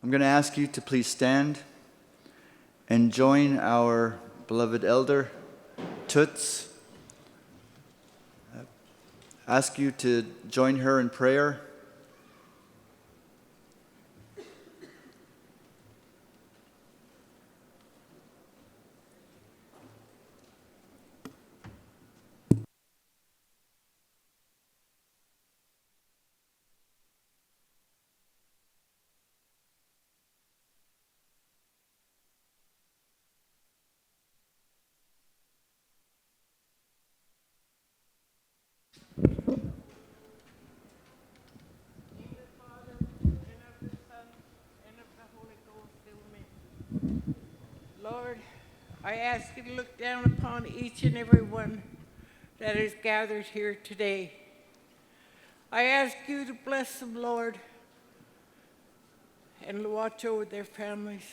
I'm going to ask you to please stand and join our beloved elder, Toots. Ask you to join her in prayer. Lord, I ask you to look down upon each and every one that is gathered here today. I ask you to bless them, Lord, and watch over their families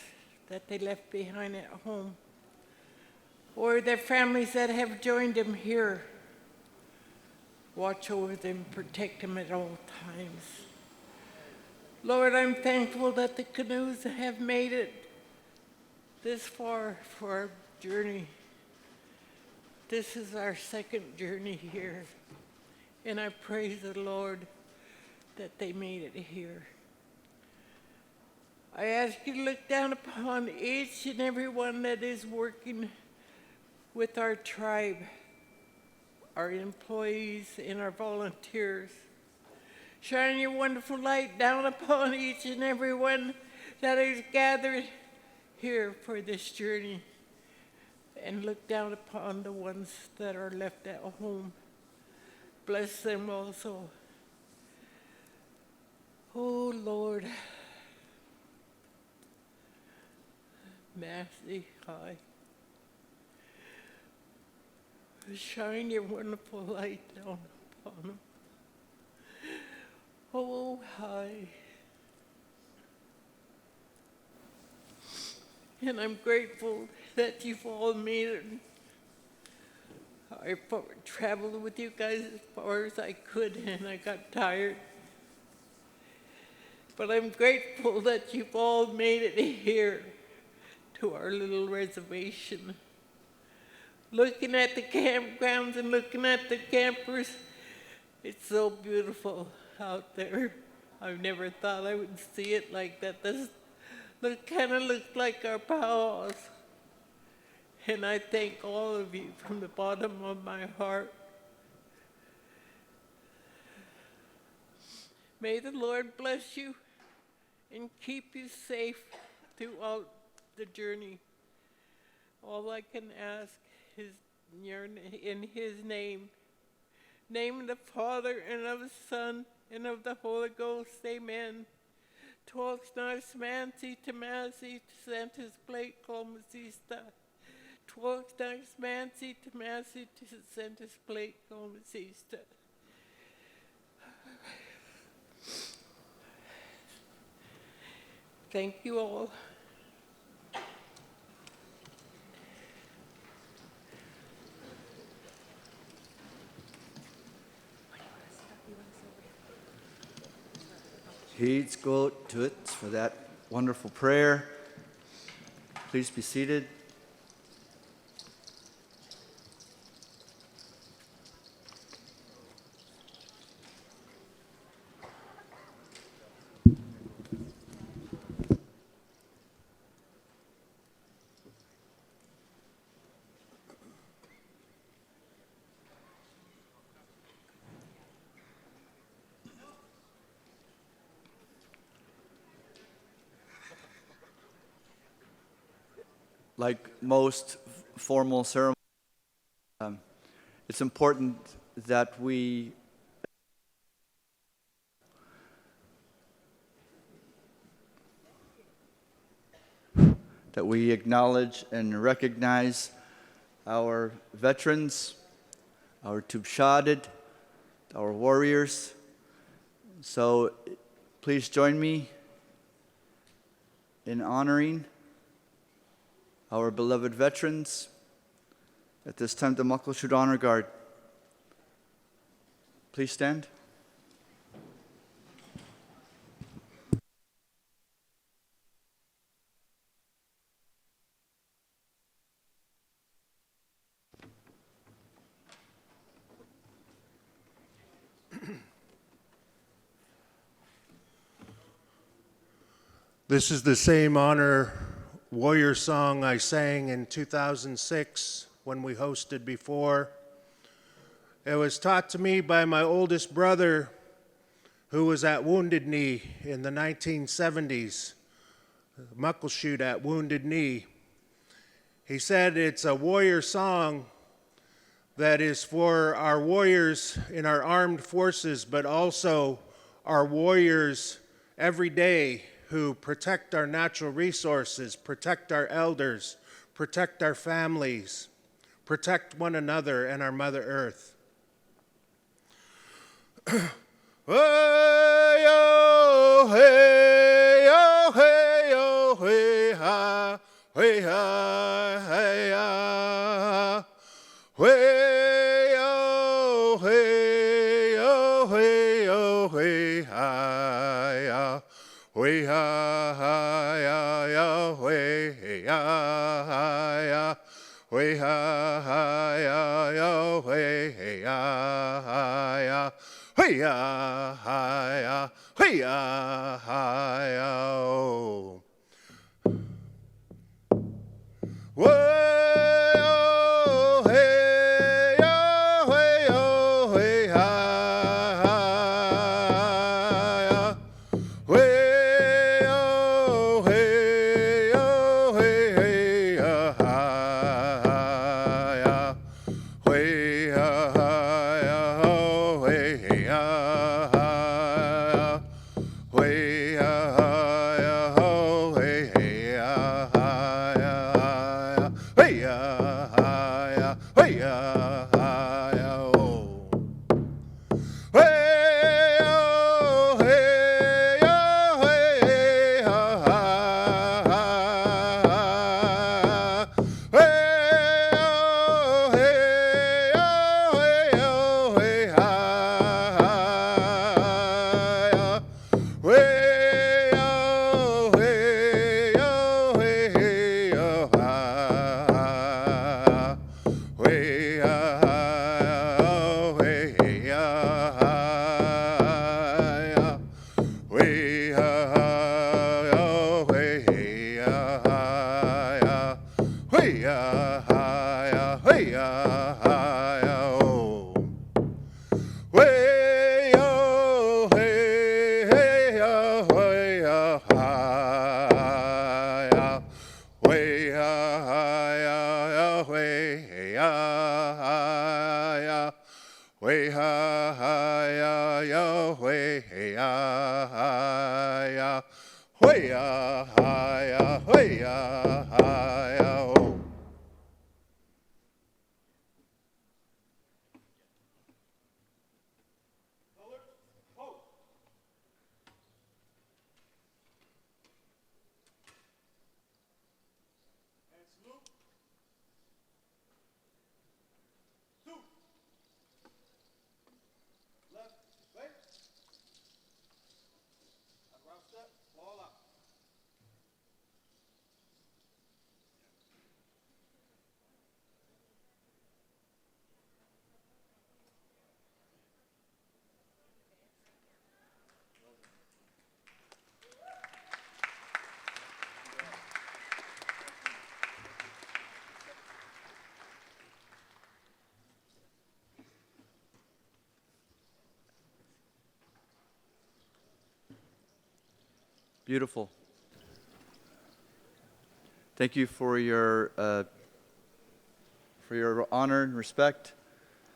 that they left behind at home, or their families that have joined them here. Watch over them, protect them at all times. Lord, I'm thankful that the canoes have made it this far for our journey. This is our second journey here, and I praise the Lord that they made it here. I ask you to look down upon each and every one that is working with our tribe, our employees and our volunteers. Shine your wonderful light down upon each and every one that is gathered here for this journey, and look down upon the ones that are left at home. Bless them also. Oh Lord, Massey High, shine your wonderful light down upon them. Oh, high. And I'm grateful that you've all made it. I traveled with you guys as far as I could, and I got tired. But I'm grateful that you've all made it here to our little reservation. Looking at the campgrounds and looking at the campers, it's so beautiful out there. I never thought I would see it like that. This kind of looks like our powwows. And I thank all of you from the bottom of my heart. May the Lord bless you and keep you safe throughout the journey. All I can ask is in his name. Name of the Father, and of the Son, and of the Holy Ghost, amen. Tolks nas mansi tamasi santus plate colmacista. Tolks nas mansi tamasi santus plate colmacista. Thank you all. Heeds go to it for that wonderful prayer. Please be seated. Like most formal ceremonies, it's important that we acknowledge and recognize our veterans, our Tubshadid, our warriors. So please join me in honoring our beloved veterans. At this time, the Muckleshoot Honor Guard. Please stand. This is the same honor warrior song I sang in 2006 when we hosted before. It was taught to me by my oldest brother, who was at Wounded Knee in the 1970s, Muckleshoot at Wounded Knee. He said it's a warrior song that is for our warriors in our armed forces, but also our warriors every day who protect our natural resources, protect our elders, protect our families, protect one another and our Mother Earth. Hey-yo, hey-yo, hey-yo, hey-ha, hey-ha, hey-ha, hey-yo, hey-yo, hey-yo, hey-ha, hey-ha, hey-ha, hey-ha, hey-ha, hey-ya, hi-ya, hey-ya, hi-ya, oh. Whoa, hey-yo, hey-yo, hey-hi-ya. Way-yo, hey-yo, hey-hey-ya-hi-ya. Way-ya-hi-ya, oh, hey-ya-hi-ya. Way-ya-hi-ya, oh, hey-hey-ya-hi-ya. Way-ya-hi-ya, way-ya-hi-ya, oh. Way-yo, hey-yo, hey-hey-ha-ha. Way-yo, hey-yo, hey-yo, hey-ha-ha-ya. Way-yo, hey-yo, hey-hey-yo-ha-ha. Way-ya-ha-ya, way-ya-ha-ya. Way-ya-ha-ya, way-ya-ha-ya. Way-ya-ha-ya, way-ya-ha-ya, oh. Way-yo, hey-hey-ya, way-ya-ha-ya. Way-ha-ha-ya, way-ya-ha-ya. Way-ha-ha-ya, way-ya-ha-ya. Way-ya-ha-ya, way-ya-ha-ya, oh. Beautiful. Thank you for your honor and respect.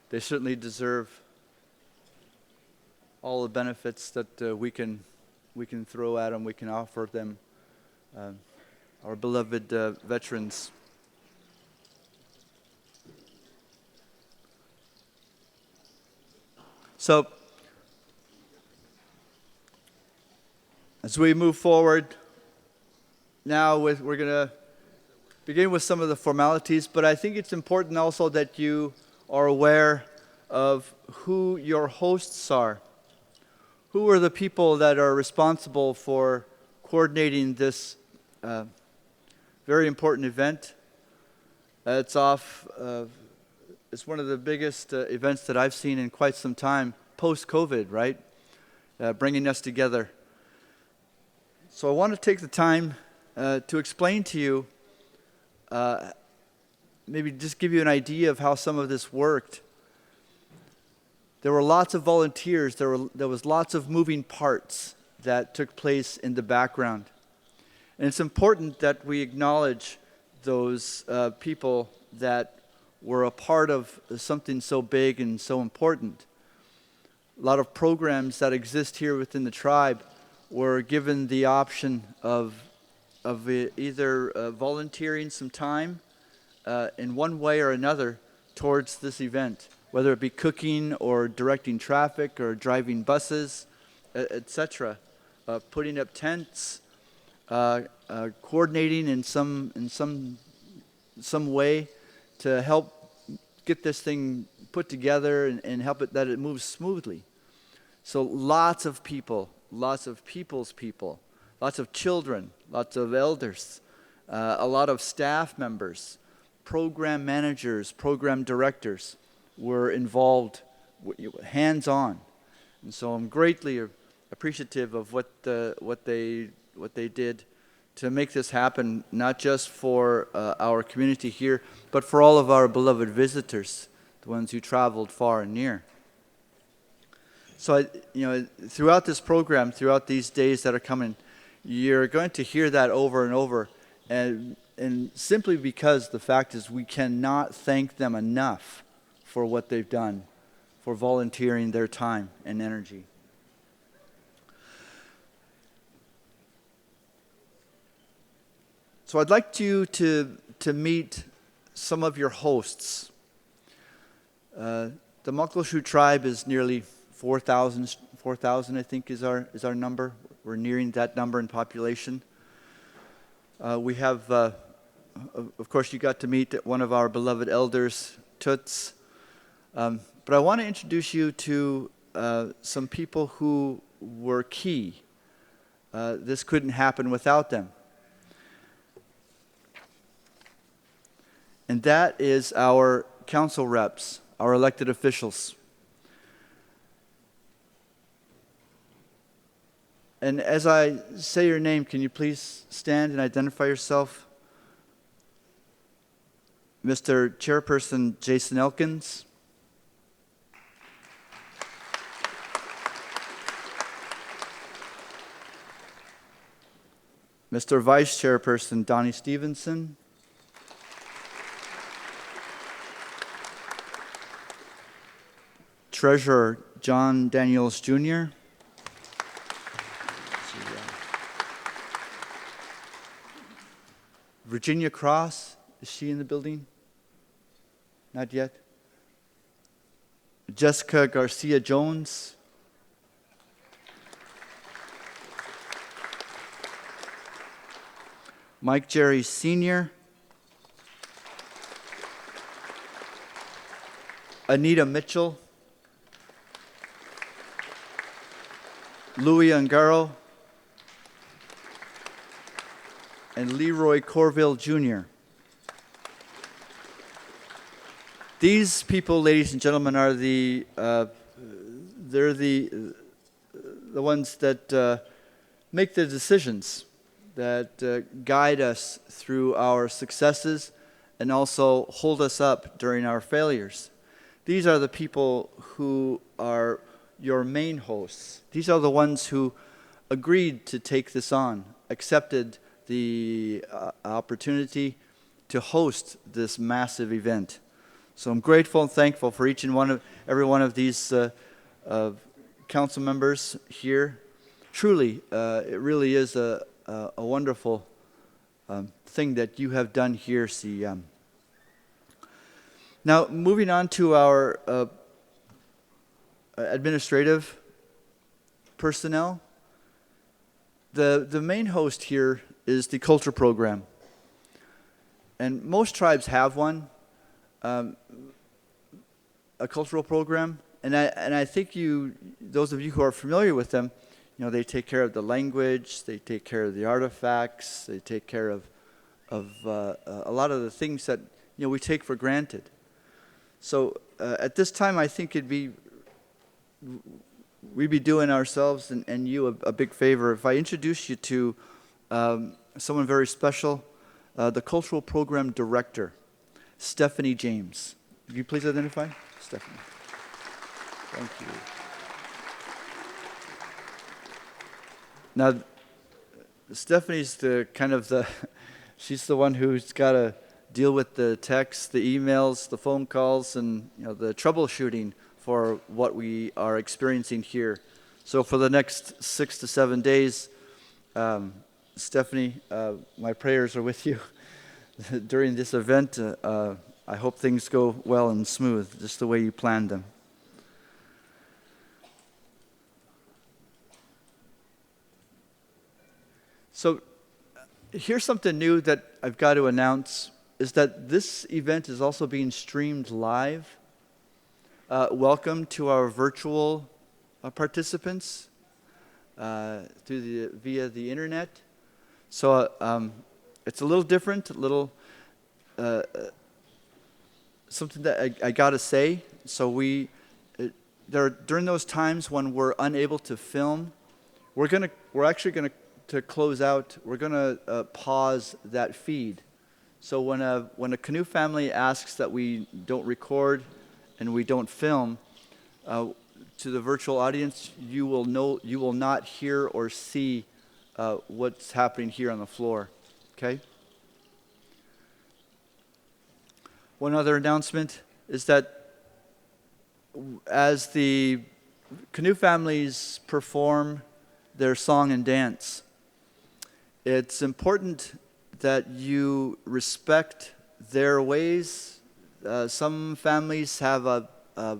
They certainly deserve all the benefits that we can throw at them. We can offer them, our beloved veterans. So, as we move forward, now we're going to begin with some of the formalities, but I think it's important also that you are aware of who your hosts are. Who are the people that are responsible for coordinating this very important event? It's one of the biggest events that I've seen in quite some time, post-COVID, right? Bringing us together. So I want to take the time to explain to you, maybe just give you an idea of how some of this worked. There were lots of volunteers. There was lots of moving parts that took place in the background. And it's important that we acknowledge those people that were a part of something so big and so important. A lot of programs that exist here within the tribe were given the option of either volunteering some time in one way or another towards this event, whether it be cooking or directing traffic or driving buses, etc., putting up tents, coordinating in some way to help get this thing put together and help it that it moves smoothly. So lots of people, lots of people's people, lots of children, lots of elders, a lot of staff members, program managers, program directors were involved, hands-on. And so I'm greatly appreciative of what they did to make this happen, not just for our community here, but for all of our beloved visitors, the ones who traveled far and near. So, throughout this program, throughout these days that are coming, you're going to hear that over and over, and simply because the fact is we cannot thank them enough for what they've done, for volunteering their time and energy. So I'd like you to meet some of your hosts. The Muckleshoot tribe is nearly 4,000, I think is our number. We're nearing that number in population. We have, of course, you got to meet one of our beloved elders, Toots. But I want to introduce you to some people who were key. This couldn't happen without them. And that is our council reps, our elected officials. And as I say your name, can you please stand and identify yourself? Mr. Chairperson Jason Elkins. Mr. Vice Chairperson Donnie Stevenson. Treasurer John Daniels Jr. Virginia Cross, is she in the building? Not yet. Jessica Garcia Jones. Mike Jerry Sr. Anita Mitchell. Louis Ungaro, and Leroy Corville Jr. These people, ladies and gentlemen, are they're the ones that make the decisions, that guide us through our successes and also hold us up during our failures. These are the people who are your main hosts. These are the ones who agreed to take this on, accepted the opportunity to host this massive event. So I'm grateful and thankful for every one of these council members here. Truly, it really is a wonderful thing that you have done here, CEM. Now, moving on to our administrative personnel. The main host here is the culture program. And most tribes have one, a cultural program. And I think those of you who are familiar with them, they take care of the language, they take care of the artifacts, they take care of a lot of the things that we take for granted. So at this time, I think it'd be we'd be doing ourselves and you a big favor if I introduce you to someone very special, the Cultural Program Director, Stephanie James. Would you please identify? Stephanie. Thank you. Now, Stephanie's she's the one who's got to deal with the texts, the emails, the phone calls, and the troubleshooting for what we are experiencing here. So for the next 6 to 7 days, Stephanie, my prayers are with you during this event. I hope things go well and smooth, just the way you planned them. So here's something new that I've got to announce, is that this event is also being streamed live. Welcome to our virtual participants via the internet. So it's a little different, something that I gotta say. So during those times when we're unable to film, we're actually gonna to close out. We're gonna pause that feed. So when a canoe family asks that we don't record and we don't film, to the virtual audience, you will not hear or see what's happening here on the floor. Okay? One other announcement is that as the canoe families perform their song and dance, it's important that you respect their ways. Some families have a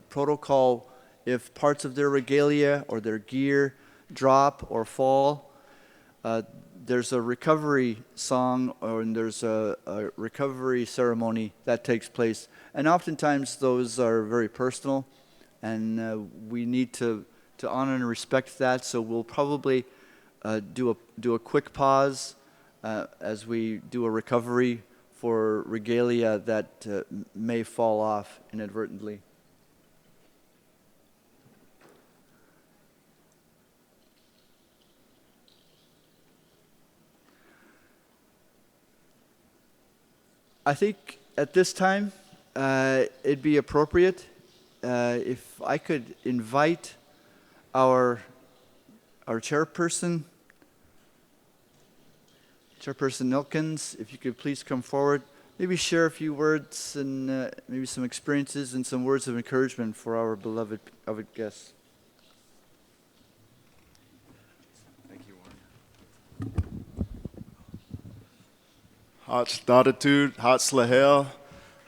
protocol if parts of their regalia or their gear drop or fall. There's a recovery song and there's a recovery ceremony that takes place. And oftentimes those are very personal, and we need to honor and respect that. So we'll probably do a quick pause as we do a recovery for regalia that may fall off inadvertently. I think at this time it'd be appropriate if I could invite our chairperson, Nilkins, if you could please come forward, maybe share a few words and maybe some experiences and some words of encouragement for our beloved guests. Thank you, Warren. Hot Latitude, Hot Slahel,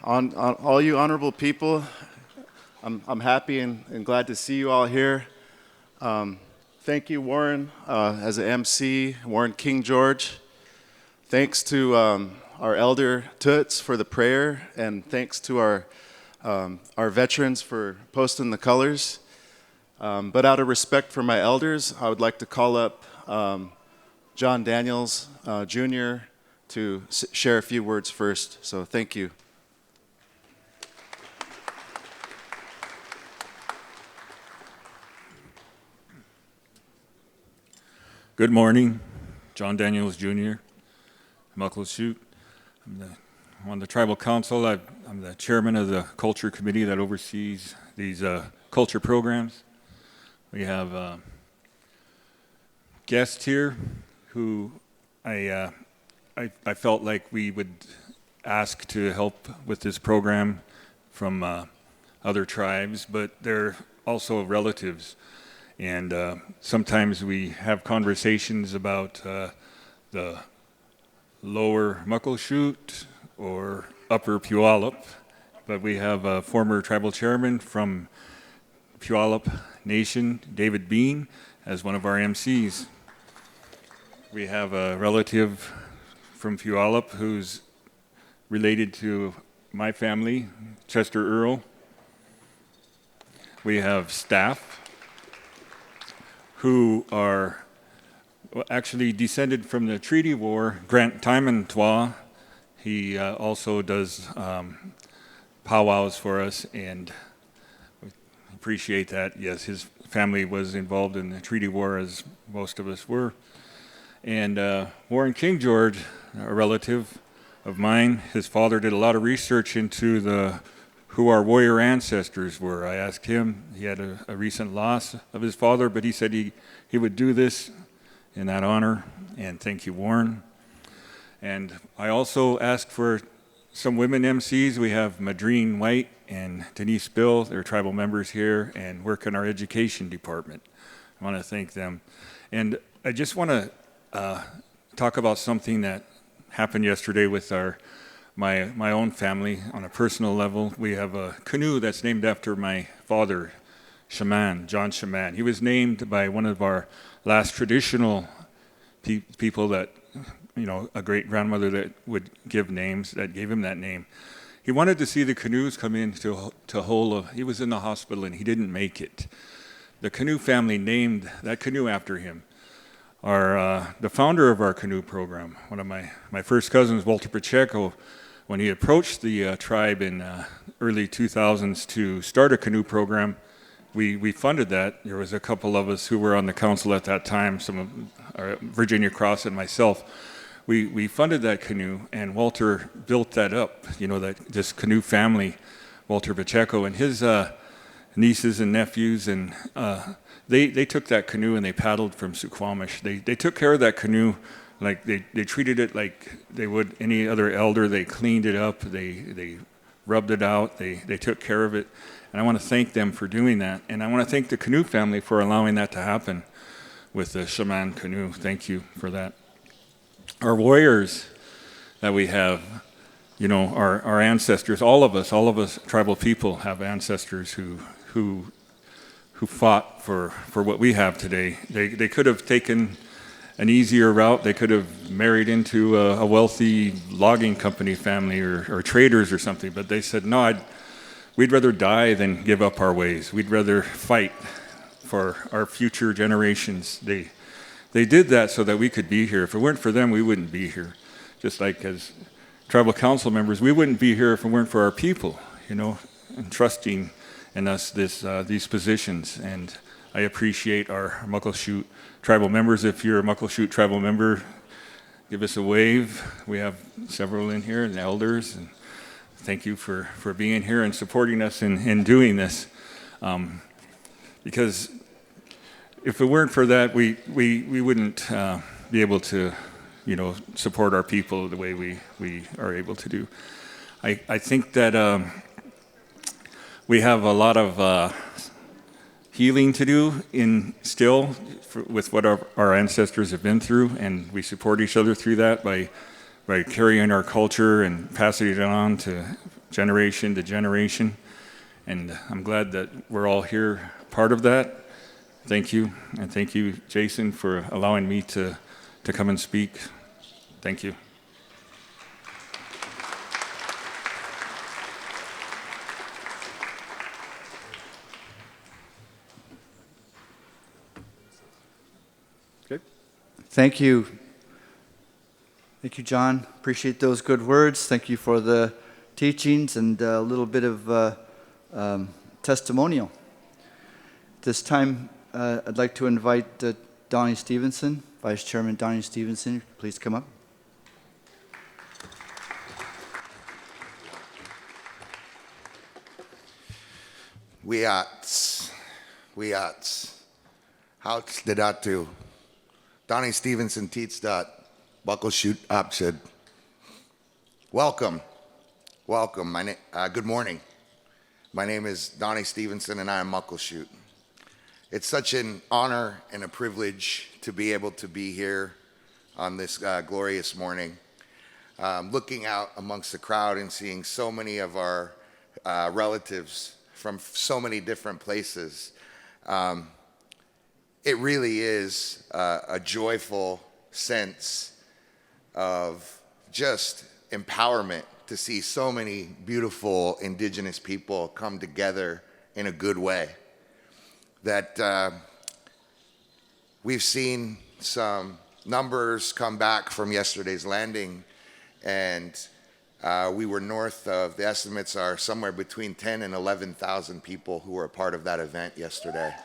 on all you honorable people, I'm happy and glad to see you all here. Thank you, Warren, as an MC, Warren King George. Thanks to our elder Toots for the prayer, and thanks to our veterans for posting the colors. But out of respect for my elders, I would like to call up John Daniels Jr. to share a few words first. So thank you. Good morning, John Daniels Jr., Muckleshoot. I'm on the tribal council. I'm the chairman of the culture committee that oversees these culture programs. We have guests here who I felt like we would ask to help with this program from other tribes, but they're also relatives. And sometimes we have conversations about the lower Muckleshoot or upper Puyallup, but we have a former tribal chairman from Puyallup Nation, David Bean, as one of our MCs. We have a relative from Puyallup who's related to my family, Chester Earl. We have staff who are actually descended from the Treaty War, Grant Tymantois. He also does powwows for us, and we appreciate that. Yes, his family was involved in the treaty war, as most of us were. And Warren King George, a relative of mine, his father did a lot of research into who our warrior ancestors were. I asked him, he had a recent loss of his father, but he said he would do this in that honor, and thank you, Warren. And I also asked for some women MCs. We have Madreen White and Denise Bill. They're tribal members here and work in our education department. I want to thank them. And I just want to talk about something that happened yesterday with my own family on a personal level. We have a canoe that's named after my father, Shaman, John Shaman. He was named by one of our last traditional people that, a great-grandmother that would give names, that gave him that name. He wanted to see the canoes come in to Hola. He was in the hospital and he didn't make it. The canoe family named that canoe after him. The founder of our canoe program, one of my first cousins, Walter Pacheco, when he approached the tribe in early 2000s to start a canoe program, we funded that. There was a couple of us who were on the council at that time, some of Virginia Cross and myself. We funded that canoe, and Walter built that up, this canoe family, Walter Pacheco, and his nieces and nephews, and they took that canoe and they paddled from Suquamish. They took care of that canoe like they treated it like they would any other elder. They cleaned it up, they rubbed it out, they took care of it. And I want to thank them for doing that. And I want to thank the canoe family for allowing that to happen with the Shaman canoe. Thank you for that. Our warriors that we have, our ancestors, all of us tribal people have ancestors who fought for what we have today. They could have taken an easier route. They could have married into a wealthy logging company family or traders or something, but they said, no, we'd rather die than give up our ways. We'd rather fight for our future generations. They did that so that we could be here. If it weren't for them, we wouldn't be here. Just like as tribal council members, we wouldn't be here if it weren't for our people, and trusting in us these positions. And I appreciate our Muckleshoot tribal members. If you're a Muckleshoot tribal member, give us a wave. We have several in here, and elders. And thank you for being here and supporting us in doing this. Because if it weren't for that, we wouldn't be able to, support our people the way we are able to do. I think that we have a lot of healing to do with what our ancestors have been through, and we support each other through that by carrying our culture and passing it on to generation to generation. And I'm glad that we're all here, part of that. Thank you, and thank you, Jason, for allowing me to come and speak. Thank you. Okay. Thank you. Thank you, John. Appreciate those good words. Thank you for the teachings and a little bit of testimonial. This time, I'd like to invite Donnie Stevenson, Vice Chairman Donnie Stevenson. Please come up. Houts de datu. Donnie Stevenson teats dat. Muckleshoot opshed. Welcome. Good morning. My name is Donnie Stevenson and I am Muckleshoot. It's such an honor and a privilege to be able to be here on this glorious morning. Looking out amongst the crowd and seeing so many of our relatives from so many different places. It really is a joyful sense of just empowerment to see so many beautiful indigenous people come together in a good way. That we've seen some numbers come back from yesterday's landing, and we were north of, the estimates are somewhere between 10 and 11,000 people who were a part of that event yesterday.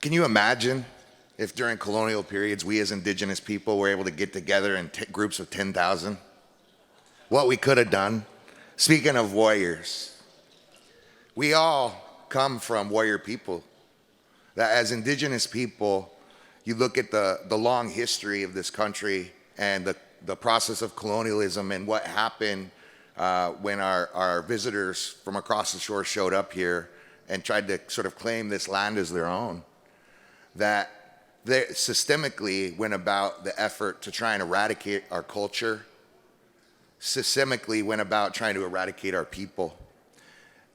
Can you imagine if during colonial periods we as indigenous people were able to get together in groups of 10,000? What we could have done. Speaking of warriors, we all come from warrior people. That as indigenous people, you look at the long history of this country and the process of colonialism and what happened when our visitors from across the shore showed up here and tried to sort of claim this land as their own. That they systemically went about the effort to try and eradicate our culture, systemically went about trying to eradicate our people.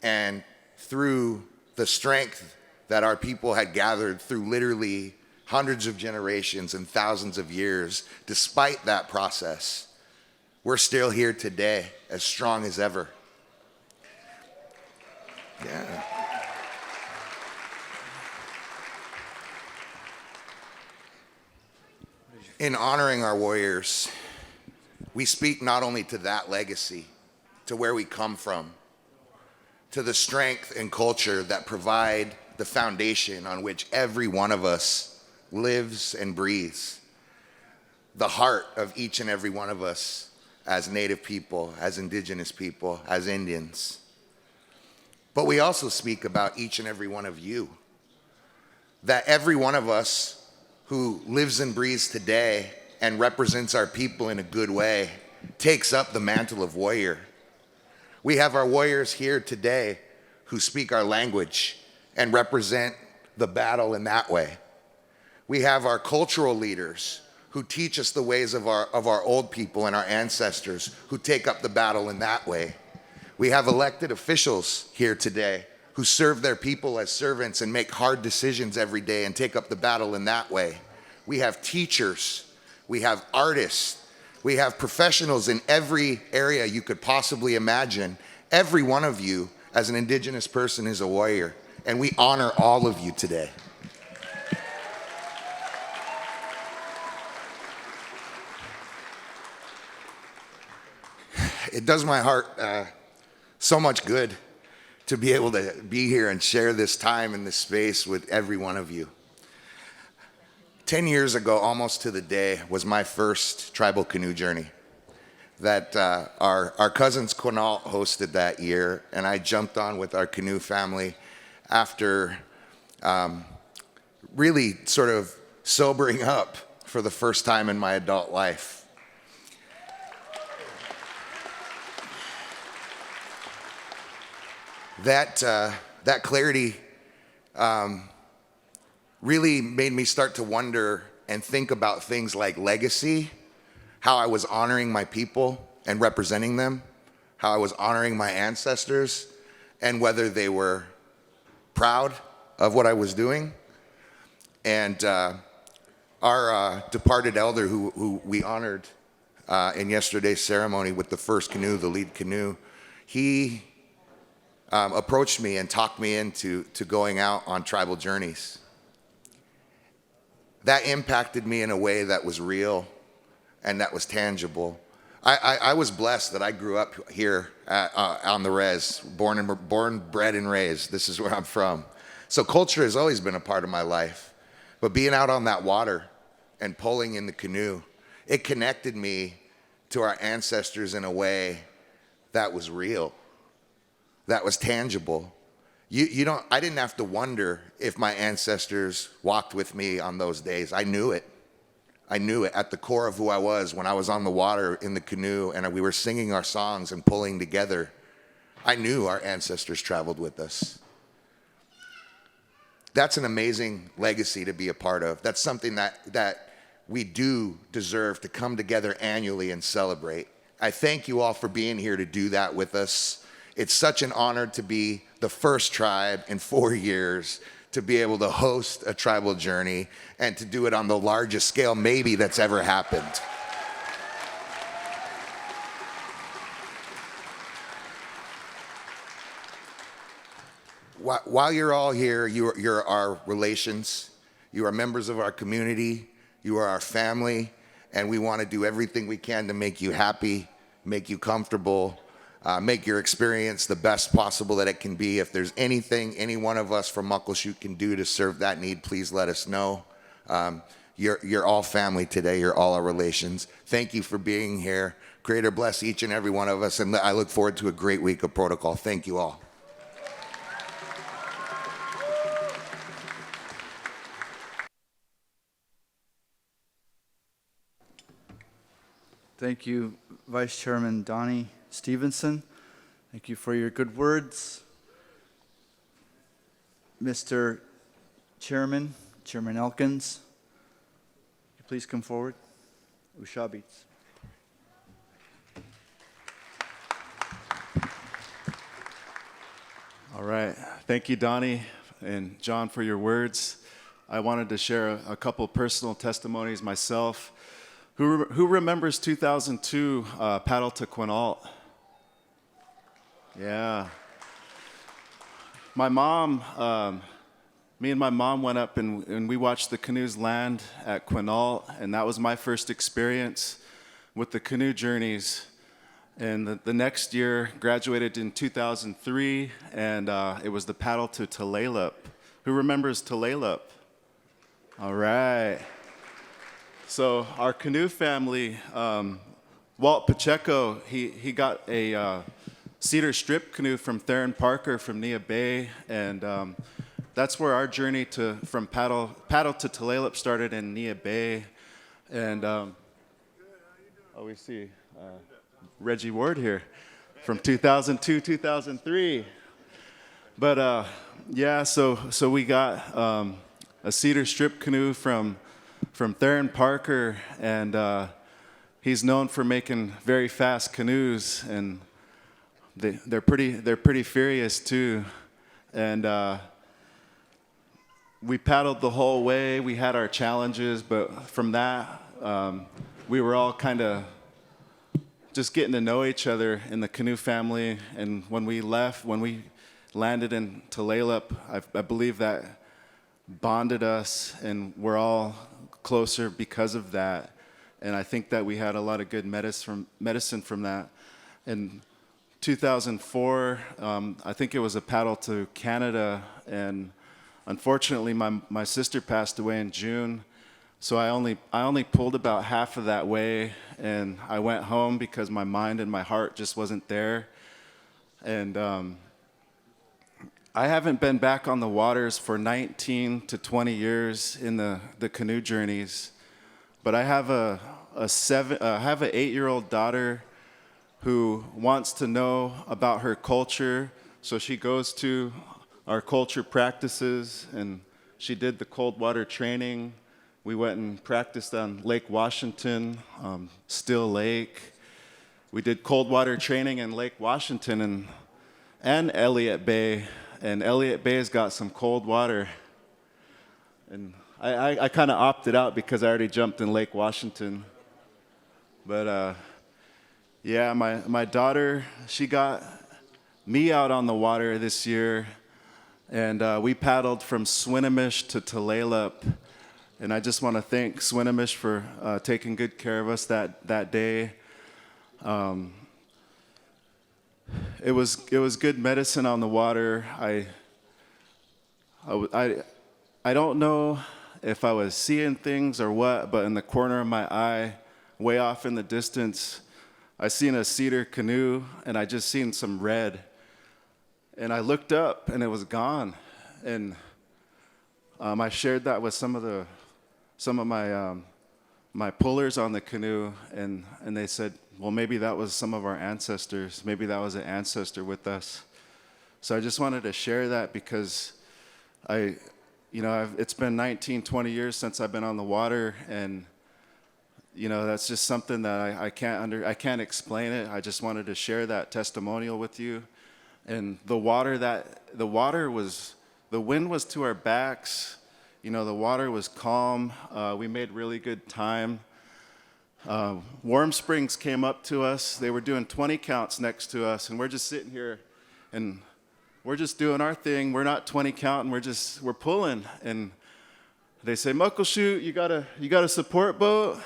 And through the strength that our people had gathered through literally hundreds of generations and thousands of years, despite that process, we're still here today, as strong as ever. Yeah. In honoring our warriors, we speak not only to that legacy, to where we come from, to the strength and culture that provide the foundation on which every one of us lives and breathes, the heart of each and every one of us as Native people, as indigenous people, as Indians. But we also speak about each and every one of you, that every one of us who lives and breathes today and represents our people in a good way takes up the mantle of warrior. We have our warriors here today who speak our language and represent the battle in that way. We have our cultural leaders who teach us the ways of our old people and our ancestors who take up the battle in that way. We have elected officials here today who serve their people as servants and make hard decisions every day and take up the battle in that way. We have teachers, we have artists, we have professionals in every area you could possibly imagine. Every one of you as an indigenous person is a warrior, and we honor all of you today. It does my heart so much good to be able to be here and share this time in this space with every one of you. 10 years ago, almost to the day, was my first tribal canoe journey that our cousins Quinault hosted that year, and I jumped on with our canoe family after really sort of sobering up for the first time in my adult life. That clarity really made me start to wonder and think about things like legacy, how I was honoring my people and representing them, how I was honoring my ancestors, and whether they were proud of what I was doing. And our departed elder who we honored in yesterday's ceremony with the first canoe, the lead canoe, he approached me and talked me into going out on tribal journeys. That impacted me in a way that was real and that was tangible. I was blessed that I grew up here on the res, born, bred, and raised. This is where I'm from. So culture has always been a part of my life. But being out on that water and pulling in the canoe, it connected me to our ancestors in a way that was real, that was tangible. I didn't have to wonder if my ancestors walked with me on those days. I knew it. I knew it at the core of who I was when I was on the water in the canoe and we were singing our songs and pulling together. I knew our ancestors traveled with us. That's an amazing legacy to be a part of. That's something that we do deserve to come together annually and celebrate. I thank you all for being here to do that with us. It's such an honor to be the first tribe in 4 years to be able to host a tribal journey and to do it on the largest scale maybe that's ever happened. While you're all here, you're our relations, you are members of our community, you are our family, and we want to do everything we can to make you happy, make you comfortable, make your experience the best possible that it can be. If there's anything any one of us from Muckleshoot can do to serve that need, please let us know. You're all family today. You're all our relations. Thank you for being here. Creator bless each and every one of us, and I look forward to a great week of protocol. Thank you all. Thank you, Vice Chairman Donnie Stevenson. Thank you for your good words. Mr. Chairman, Chairman Elkins, could you please come forward? Ushabits. All right. Thank you, Donnie and John, for your words. I wanted to share a couple personal testimonies myself. Who remembers 2002 Paddle to Quinault? Yeah. My mom, me and my mom went up and we watched the canoes land at Quinault, and that was my first experience with the canoe journeys. And the next year, graduated in 2003, and it was the Paddle to Tulalip. Who remembers Tulalip? All right. So our canoe family, Walt Pacheco, he got a cedar strip canoe from Theron Parker from Nia Bay, and that's where our journey from paddle to Tulalip started in Nia Bay. And we see Reggie Ward here from 2002, 2003. But yeah, so we got a cedar strip canoe from Theron Parker, and he's known for making very fast canoes, and they're pretty furious too. And we paddled the whole way. We had our challenges, but from that, we were all kind of just getting to know each other in the canoe family. And when we landed in Tulalip, I believe that bonded us, and we're all closer because of that. And I think that we had a lot of good medicine from that. In 2004, I think it was a paddle to Canada, and unfortunately my sister passed away in June, so I only pulled about half of that way, and I went home because my mind and my heart just wasn't there. And I haven't been back on the waters for 19 to 20 years in the canoe journeys, but I have a 8-year-old daughter who wants to know about her culture, so she goes to our culture practices, and she did the cold water training. We went and practiced on Lake Washington, Still Lake. We did cold water training in Lake Washington and Elliott Bay. And Elliott Bay's got some cold water. And I kind of opted out because I already jumped in Lake Washington. But yeah, my daughter, she got me out on the water this year. And we paddled from Swinomish to Tulalip. And I just want to thank Swinomish for taking good care of us that day. It was good medicine on the water. I don't know if I was seeing things or what, but in the corner of my eye, way off in the distance, I seen a cedar canoe, and I just seen some red. And I looked up, and it was gone. And I shared that with some of my pullers on the canoe, and they said, well, maybe that was some of our ancestors. Maybe that was an ancestor with us. So I just wanted to share that because it's been 19, 20 years since I've been on the water, and that's just something that I can't explain it. I just wanted to share that testimonial with you. And the wind was to our backs. The water was calm. We made really good time. Warm Springs came up to us. They were doing 20 counts next to us, and we're just sitting here, and we're just doing our thing. We're not 20 counting. We're pulling, and they say, "Muckleshoot, you got a support boat?"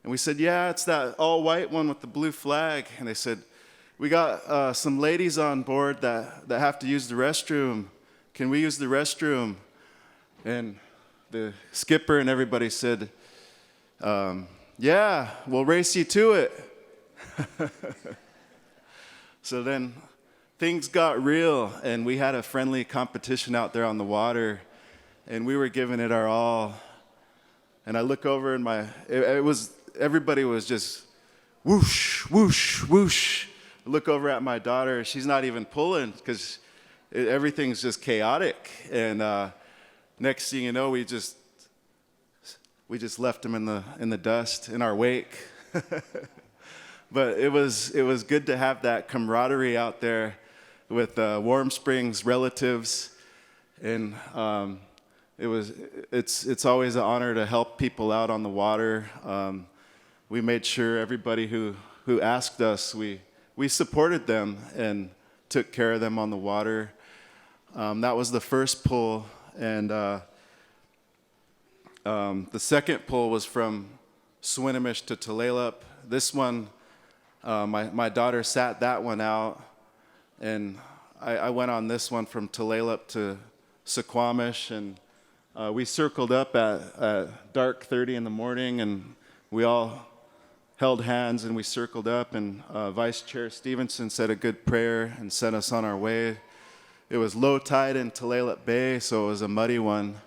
And we said, "Yeah, it's that all white one with the blue flag." And they said, we got some ladies on board that have to use the restroom. Can we use the restroom? And the skipper and everybody said, yeah, we'll race you to it. So then things got real, and we had a friendly competition out there on the water, and we were giving it our all. And I look over and everybody was just whoosh, whoosh, whoosh. I look over at my daughter, she's not even pulling because everything's just chaotic. And next thing you know, we just left them in the dust in our wake. But it was good to have that camaraderie out there with Warm Springs relatives, and it's always an honor to help people out on the water. We made sure everybody who asked us, we supported them and took care of them on the water. That was the first pull, and the second pull was from Swinomish to Tulalip. This one, my daughter sat that one out, and I went on this one from Tulalip to Suquamish, and we circled up at dark 30 in the morning, and we all held hands and we circled up, and Vice Chair Stevenson said a good prayer and sent us on our way. It was low tide in Tulalip Bay, so it was a muddy one.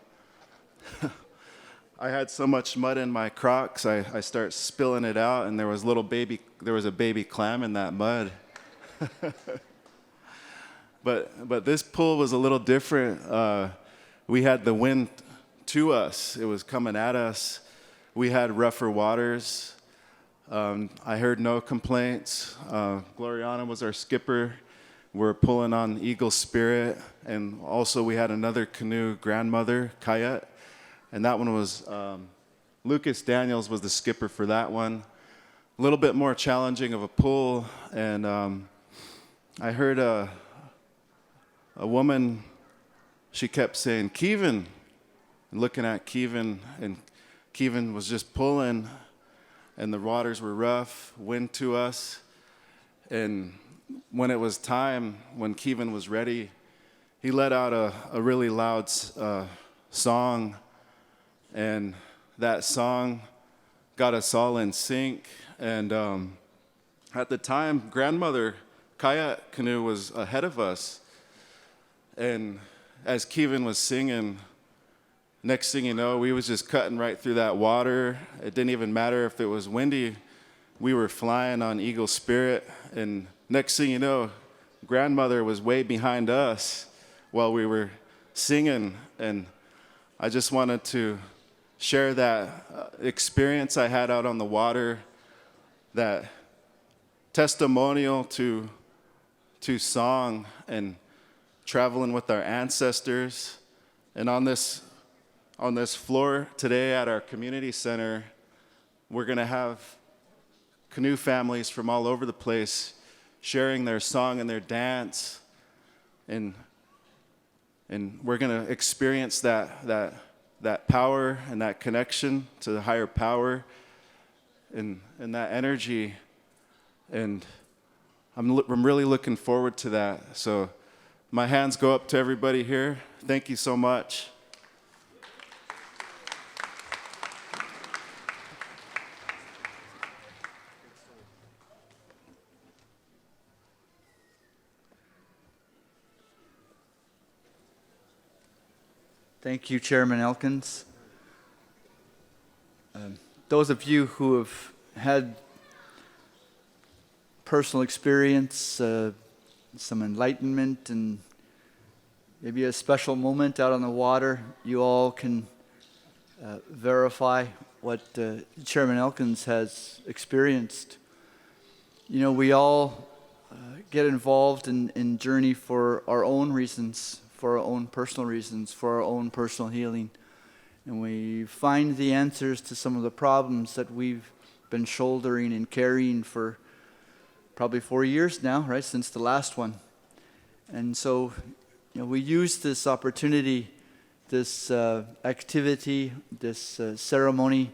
I had so much mud in my Crocs, I start spilling it out, and there was a baby clam in that mud. But this pull was a little different. We had the wind to us; it was coming at us. We had rougher waters. I heard no complaints. Gloriana was our skipper. We're pulling on Eagle Spirit, and also we had another canoe, Grandmother Kayet. And that one was, Lucas Daniels was the skipper for that one. A little bit more challenging of a pull, and I heard a woman, she kept saying, Kevin, and looking at Kevin, and Kevin was just pulling, and the waters were rough, wind to us, and when it was time, when Kevin was ready, he let out a really loud song. And that song got us all in sync. And at the time, Grandmother kayak canoe was ahead of us. And as Kevin was singing, next thing you know, we was just cutting right through that water. It didn't even matter if it was windy. We were flying on Eagle Spirit. And next thing you know, Grandmother was way behind us while we were singing. And I just wanted to share that experience I had out on the water, that testimonial to song and traveling with our ancestors. And on this floor today at our community center, we're going to have canoe families from all over the place sharing their song and their dance, and we're going to experience that power and that connection to the higher power and that energy. And I'm really looking forward to that. So my hands go up to everybody here. Thank you so much. Thank you, Chairman Elkins. Those of you who have had personal experience, some enlightenment, and maybe a special moment out on the water, you all can verify what Chairman Elkins has experienced. You know, we all get involved in journey for our own reasons, for our own personal reasons, for our own personal healing. And we find the answers to some of the problems that we've been shouldering and carrying for probably 4 years now, right, since the last one. And so, you know, we use this opportunity, this activity, this ceremony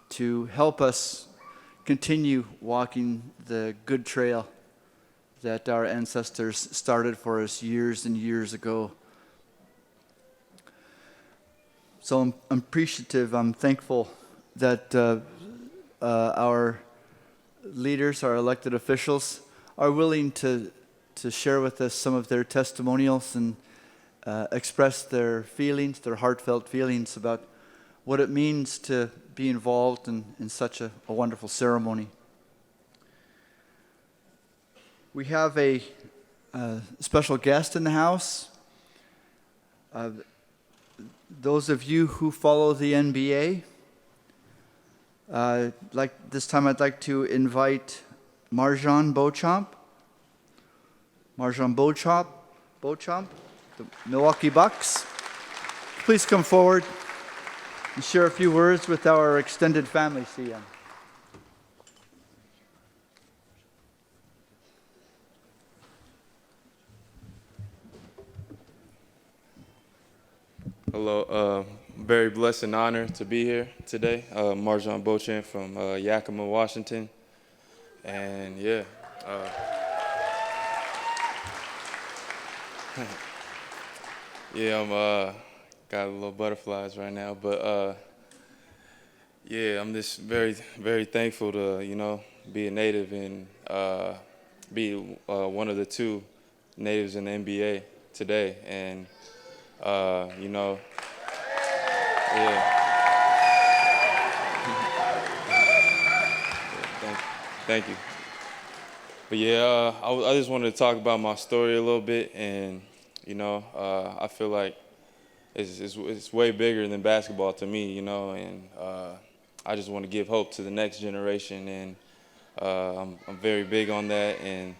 to help us continue walking the good trail that our ancestors started for us years and years ago. So I'm appreciative, I'm thankful that our leaders, our elected officials, are willing to share with us some of their testimonials and express their feelings, their heartfelt feelings about what it means to be involved in such a wonderful ceremony. We have a special guest in the house. Those of you who follow the NBA, this time I'd like to invite Marjan Beauchamp. Marjan Beauchamp, the Milwaukee Bucks. Please come forward and share a few words with our extended family, CM. Hello, very blessed and honored to be here today. Marjan Beauchamp from Yakima, Washington. And yeah, yeah, I'm got a little butterflies right now, but yeah, I'm just very, very thankful to be a native and be one of the two natives in the NBA today, and yeah. Thank you. But yeah, I just wanted to talk about my story a little bit, and I feel like it's way bigger than basketball to me, and I just want to give hope to the next generation, and I'm very big on that, and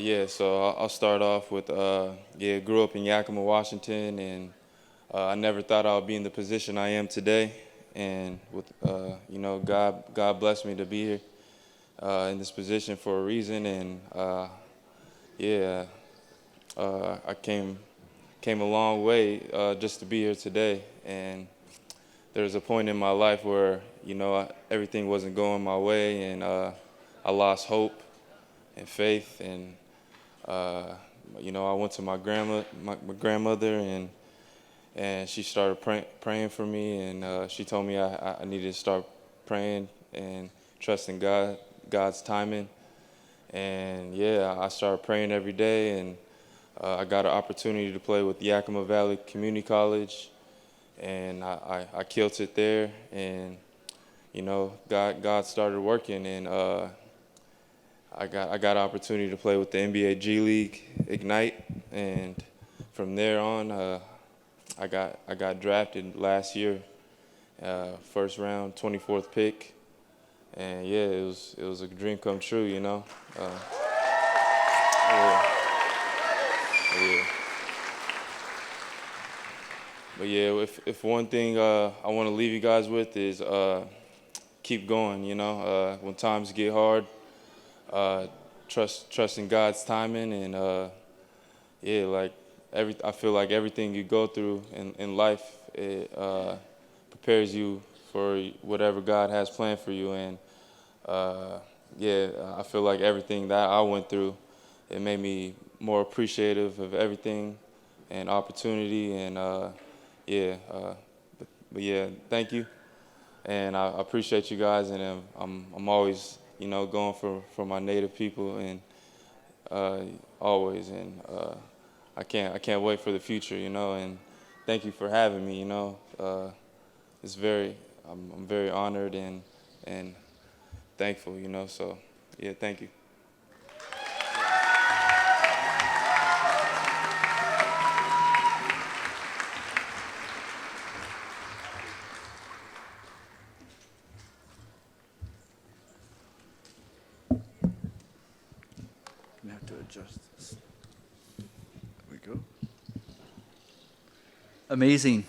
yeah, so I'll start off with grew up in Yakima, Washington, and I never thought I would be in the position I am today, and with God blessed me to be here in this position for a reason, and I came a long way just to be here today, and there was a point in my life where everything wasn't going my way, and I lost hope and faith, and I went to my grandmother, and she started praying for me, and she told me I needed to start praying and trusting God's timing, and yeah, I started praying every day, and I got an opportunity to play with Yakima Valley Community College, and I killed it there, and God started working, and I got an opportunity to play with the NBA G League Ignite, and from there on, I got drafted last year, first round, 24th pick, and yeah, it was a dream come true, yeah. But yeah, if one thing I want to leave you guys with is keep going, when times get hard, trusting God's timing, and yeah, I feel like everything you go through in life, it prepares you for whatever God has planned for you, and yeah, I feel like everything that I went through, it made me more appreciative of everything and opportunity, and yeah, but yeah, thank you, and I appreciate you guys, and I'm always going for my native people, and always, and I can't wait for the future, and thank you for having me, it's I'm very honored and thankful, so yeah, thank you. I have to adjust this. There we go. Amazing.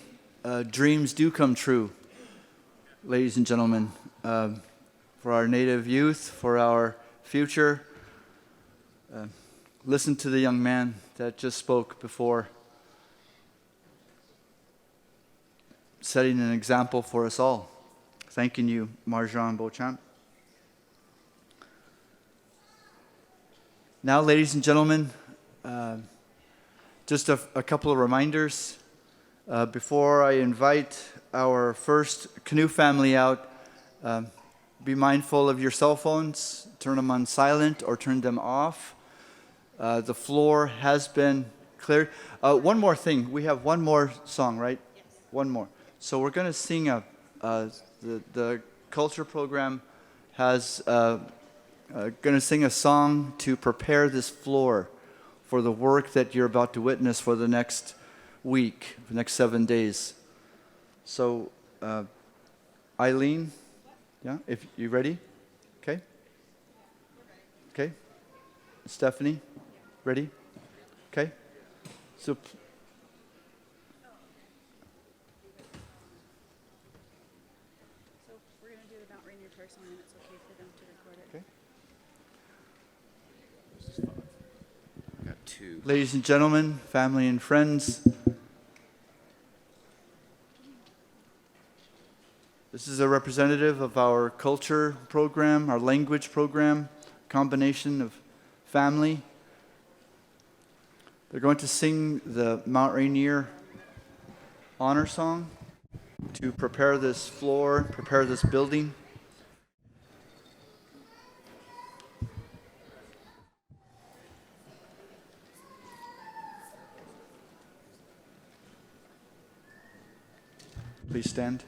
Dreams do come true, ladies and gentlemen. For our native youth, for our future. Listen to the young man that just spoke before, setting an example for us all. Thanking you, Marjan Beauchamp. Now, ladies and gentlemen, just a couple of reminders. Before I invite our first canoe family out, be mindful of your cell phones. Turn them on silent or turn them off. The floor has been cleared. One more thing. We have one more song, right? Yes. One more. So we're going to sing the culture program has going to sing a song to prepare this floor for the work that you're about to witness for the next week, the next 7 days. So, Eileen, yeah, if you ready? Okay. Okay. Stephanie, ready? Okay. So. We're going to do the Mount Rainier Prayer song, and it's okay for them to record it. Okay. Got two. Ladies and gentlemen, family and friends, this is a representative of our culture program, our language program, combination of family. They're going to sing the Mount Rainier honor song to prepare this floor, prepare this building. Please stand.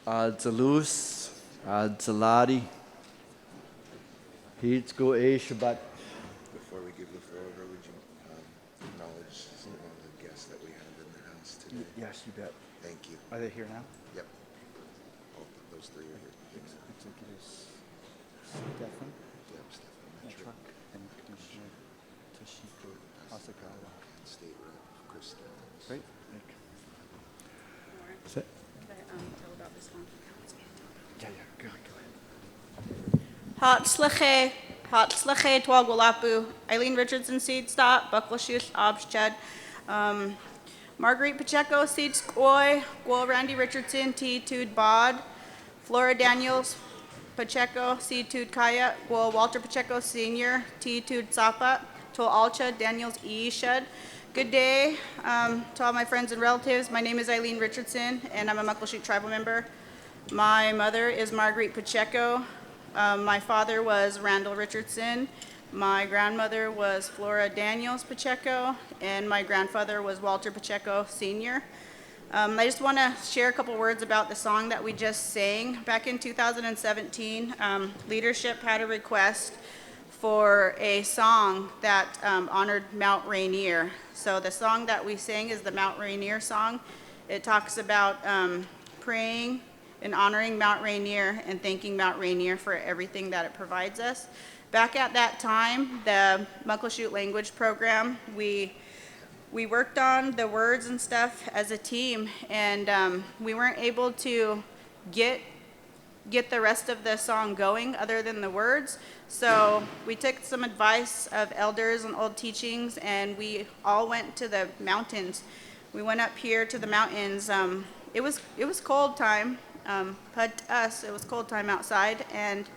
Zalus, Zaladi, Heats go A Shabbat. Before we give the floor over, would you acknowledge some of the guests that we have in the house today? Yes, you bet. Thank you. Are they here now? Yep. Those three are here. Executives Stefan, Yep, Stefan Metrick, Metruk, and Commissioner Toshiko Asakawa. and State Rep Chris Stevens. Great. Lauren, Is that? could I tell about this one? Yeah, go ahead. Hatzlache Twagwalapu, Eileen Richardson Seed Stop, Muckleshoot Obshed, Marguerite Pacheco Seed Skoy, Gwil Randy Richardson T Tude Bod, Flora Daniels Pacheco Seed Tude Kaya, Gwil Walter Pacheco Senior T Tude Sapa, Tol Alcha Daniels E Shed. Good day to all my friends and relatives. My name is Eileen Richardson and I'm a Muckleshoot tribal member. My mother is Marguerite Pacheco. My father was Randall Richardson. My grandmother was Flora Daniels Pacheco, and my grandfather was Walter Pacheco Sr. I just want to share a couple words about the song that we just sang. Back in 2017, leadership had a request for a song that honored Mount Rainier. So the song that we sang is the Mount Rainier song. It talks about praying and honoring Mount Rainier and thanking Mount Rainier for everything that it provides us. Back at that time, the Muckleshoot language program, we worked on the words and stuff as a team, and we weren't able to get the rest of the song going other than the words. So we took some advice of elders and old teachings, and we all went to the mountains. We went up here to the mountains. It was cold time. But to us, it was cold time outside, and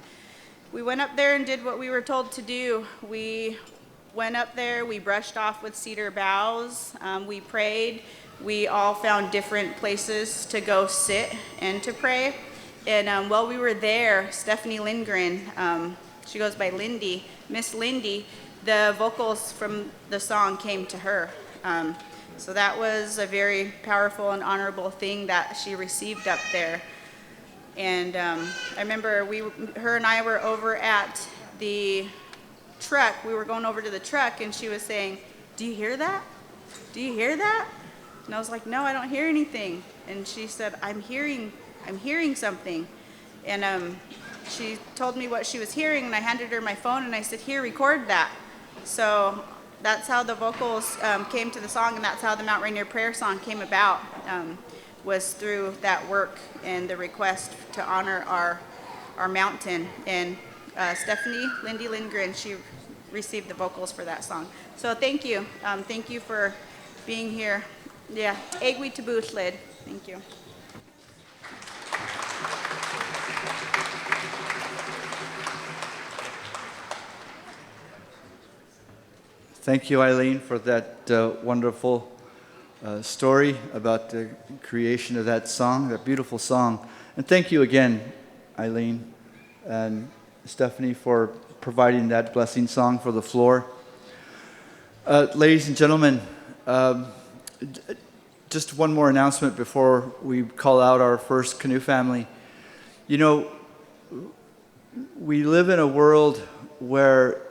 we went up there and did what we were told to do. We went up there, we brushed off with cedar boughs, we prayed. We all found different places to go sit and to pray. And while we were there, Stephanie Lindgren, she goes by Lindy, Miss Lindy, the vocals from the song came to her. So that was a very powerful and honorable thing that she received up there. And I remember her and I were over at the truck. We were going over to the truck, and she was saying, "Do you hear that? Do you hear that?" And I was like, "No, I don't hear anything." And she said, I'm hearing something." And she told me what she was hearing, and I handed her my phone, and I said, "Here, record that." So that's how the vocals came to the song, and that's how the Mount Rainier prayer song came about. Was through that work and the request to honor our mountain. And Stephanie Lindy Lindgren, she received the vocals for that song. So thank you. Thank you for being here. Yeah, Egwi Tabutlid. Thank you. Thank you, Eileen, for that wonderful story about the creation of that song, that beautiful song. And thank you again, Eileen and Stephanie, for providing that blessing song for the floor. Ladies and gentlemen, just one more announcement before we call out our first canoe family. You know, we live in a world where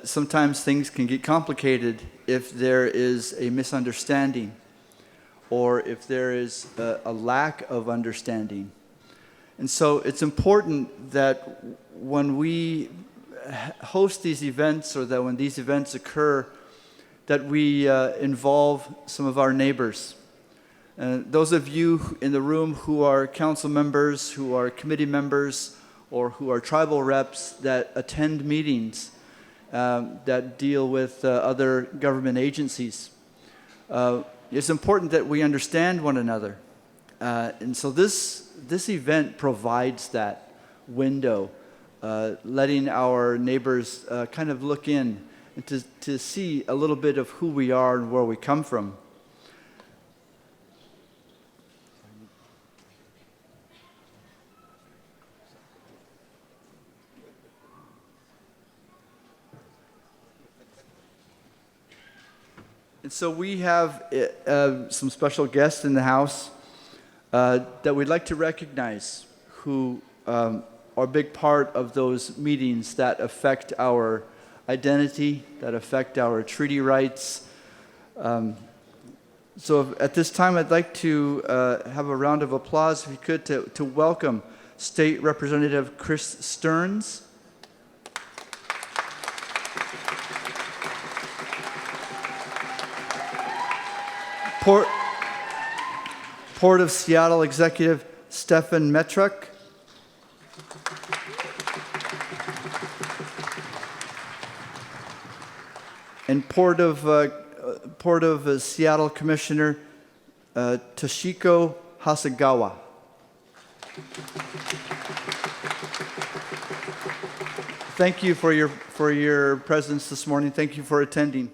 sometimes things can get complicated if there is a misunderstanding or if there is a lack of understanding. And so it's important that when we host these events, or that when these events occur, that we involve some of our neighbors. Those of you in the room who are council members, who are committee members, or who are tribal reps that attend meetings that deal with other government agencies, it's important that we understand one another. And so this event provides that window, letting our neighbors kind of look in and to see a little bit of who we are and where we come from. And so we have some special guests in the house. that we'd like to recognize who are a big part of those meetings that affect our identity, that affect our treaty rights. So at this time, I'd like to have a round of applause, if you could, to welcome State Representative Chris Stearns. Port of Seattle Executive Stefan Metruk. And Port of Seattle Commissioner Toshiko Hasegawa. Thank you for your presence this morning. Thank you for attending.